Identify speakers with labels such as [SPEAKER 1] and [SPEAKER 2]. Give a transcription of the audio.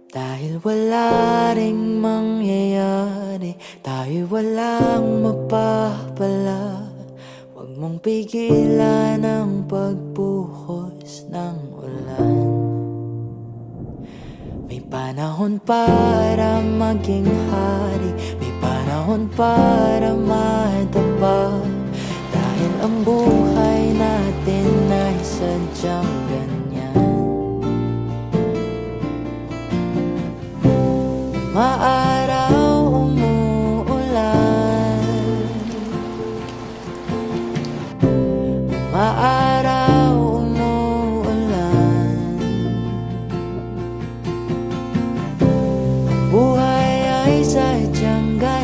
[SPEAKER 1] Dahil wala ring mangyayari, tayo'y walang mapapala. Huwag mong pigilan ang pagbuhos ng ulan. May panahon para maging hari, may panahon para matapag. Dahil ang buhay natin ay sadyang ganyan. Maaraw umuulan, maaraw umuulan. Buhay ay sadyang ganyan.